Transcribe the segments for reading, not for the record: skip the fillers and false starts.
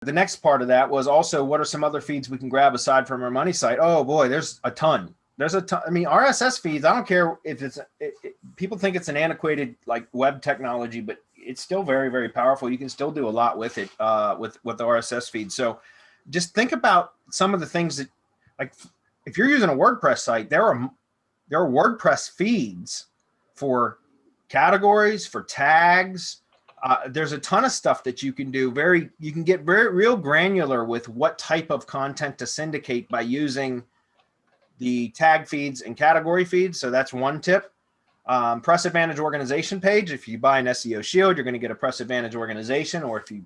The next part of that was also, what are some other feeds we can grab aside from our money site? Oh boy, there's a ton. There's a ton. I mean, RSS feeds, I don't care if people think it's an antiquated like web technology, but it's still very, very powerful. You can still do a lot with it, with the RSS feed. So just think about some of the things that, like, if you're using a WordPress site, there are WordPress feeds for categories, for tags. There's a ton of stuff that you can do. You can get very real granular with what type of content to syndicate by using the tag feeds and category feeds. So that's one tip. Press Advantage organization page. If you buy an SEO Shield, you're going to get a Press Advantage organization, or if you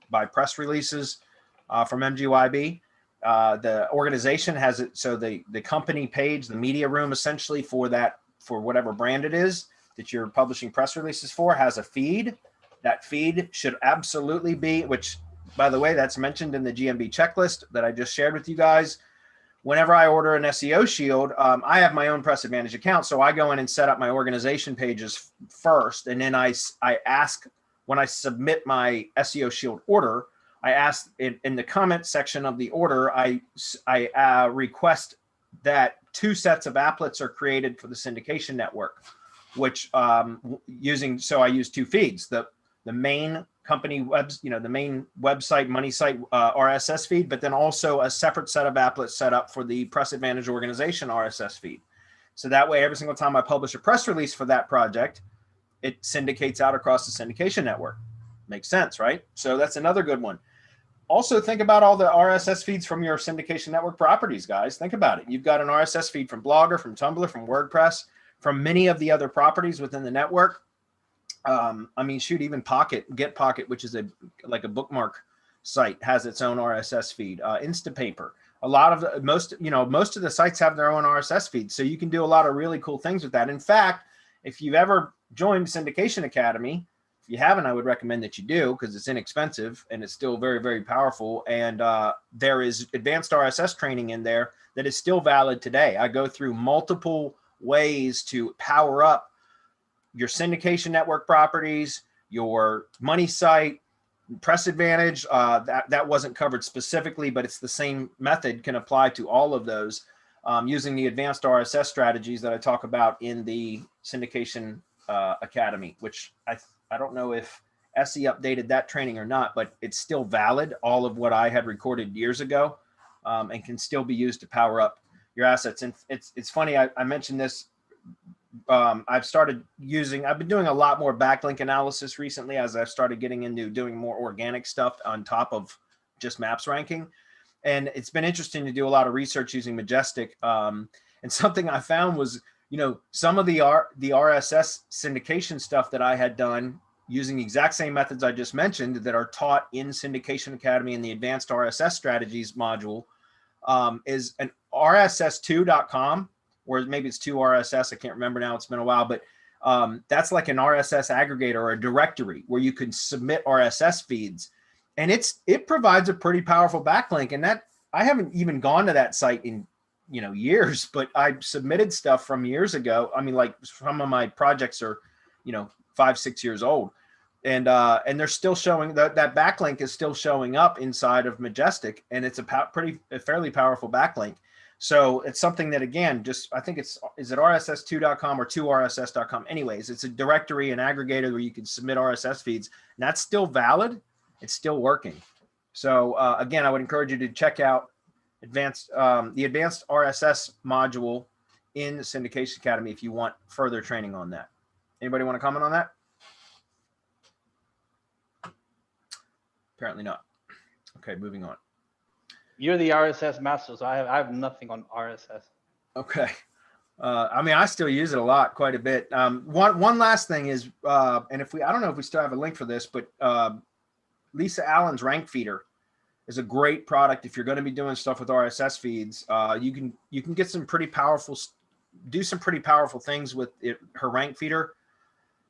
buy press releases from MGYB, the organization has it. So the company page, the media room, essentially for whatever brand it is that you're publishing press releases for, has a feed. That feed should absolutely be, which, by the way, that's mentioned in the GMB checklist that I just shared with you guys. Whenever I order an SEO Shield, I have my own Press Advantage account. So I go in and set up my organization pages first. And then I ask, when I submit my SEO Shield order, I ask in the comment section of the order, I request that 2 sets of applets are created for the syndication network, which I use 2 feeds, the main company the main website money site RSS feed, but then also a separate set of applets set up for the Press Advantage organization RSS feed. So that way, every single time I publish a press release for that project, it syndicates out across the syndication network. Makes sense, right? So that's another good one. Also, think about all the RSS feeds from your syndication network properties, guys. Think about it. You've got an RSS feed from Blogger, from Tumblr, from WordPress, from many of the other properties within the network. I mean, shoot, even Get Pocket, which is like a bookmark site, has its own RSS feed. Instapaper. Most of the sites have their own RSS feed, so you can do a lot of really cool things with that. In fact, if you've ever joined Syndication Academy, if you haven't, I would recommend that you do, because it's inexpensive and it's still very, very powerful. And there is advanced RSS training in there that is still valid today. I go through multiple ways to power up your syndication network properties, your money site, Press Advantage. That wasn't covered specifically, but it's the same method, can apply to all of those, using the advanced RSS strategies that I talk about in the Syndication Academy, which I don't know if SE updated that training or not, but it's still valid. All of what I had recorded years ago, and can still be used to power up your assets. And it's funny, I mentioned this. I've been doing a lot more backlink analysis recently, as I've started getting into doing more organic stuff on top of just maps ranking. And it's been interesting to do a lot of research using Majestic. And something I found was, some of the RSS syndication stuff that I had done using the exact same methods I just mentioned that are taught in Syndication Academy in the Advanced RSS Strategies module, is an RSS2.com, or maybe it's 2RSS. I can't remember now. It's been a while, but that's like an RSS aggregator or a directory where you can submit RSS feeds, and it provides a pretty powerful backlink. And that, I haven't even gone to that site in years, but I submitted stuff from years ago. I mean, like, some of my projects are 5-6 years old, and they're still showing that backlink is still showing up inside of Majestic, and it's a fairly powerful backlink. So it's something that, again, I think is it RSS2.com or 2RSS.com? Anyways, it's a directory, an aggregator where you can submit RSS feeds, and that's still valid. It's still working. So again, I would encourage you to check out the advanced RSS module in the Syndication Academy if you want further training on that. Anybody want to comment on that? Apparently not. Okay, moving on. You're the RSS master, so I have nothing on RSS. Okay. I mean, I still use it a lot, quite a bit. One last thing is, and I don't know if we still have a link for this, but Lisa Allen's Rank Feeder is a great product if you're going to be doing stuff with RSS feeds. You can get some pretty powerful things with her Rank Feeder,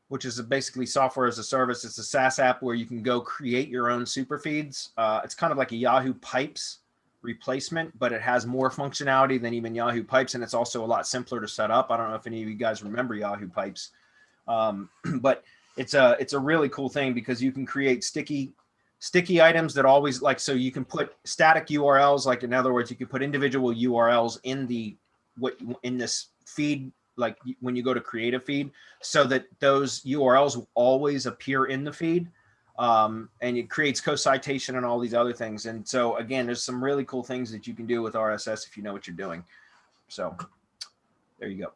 which is basically software as a service. It's a SaaS app where you can go create your own super feeds. It's kind of like a Yahoo Pipes replacement, but it has more functionality than even Yahoo Pipes, and it's also a lot simpler to set up. I don't know if any of you guys remember Yahoo Pipes, but it's a really cool thing because you can create sticky sticky items that always like, so you can put static URLs, like in other words, you can put individual URLs in this feed, like when you go to create a feed, so that those URLs will always appear in the feed. And it creates co-citation and all these other things. And so again, there's some really cool things that you can do with RSS if you know what you're doing. So there you go.